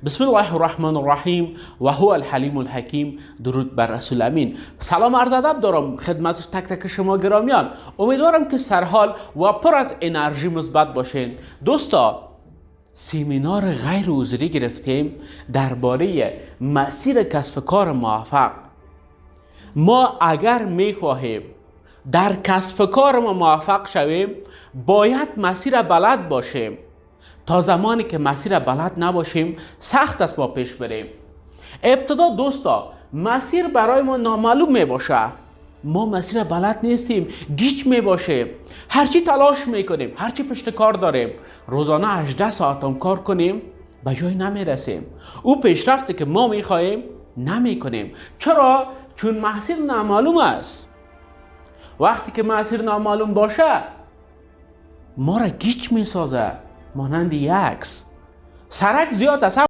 بسم الله الرحمن الرحیم و هو الحلیم الحکیم. درود بر رسول امین. سلام عرض ادب دارم خدمت تک تک شما گرامیان. امیدوارم که سرحال و پر از انرژی مثبت باشین. دوستا، سمینار غیر حضوری گرفتیم درباره مسیر کسب کار موفق. ما اگر میخواهیم در کسب کار ما موفق شویم باید مسیر بلد باشیم. تا زمانی که مسیر بلد نباشیم سخت است ما پیش بریم. ابتدا دوستا مسیر برای ما نامعلوم می باشه، ما مسیر بلد نیستیم، گیج می باشه، هرچی تلاش میکنیم، هرچی پشت کار داریم، روزانه 18 ساعت هم کار کنیم به جای نمی رسیم. او پیشرفتی که ما میخواهیم نمی کنیم. چرا؟ چون مسیر نامعلوم است. وقتی که مسیر نامعلوم باشه ما را گیج می سازه، مانند یکس. سرک زیاد است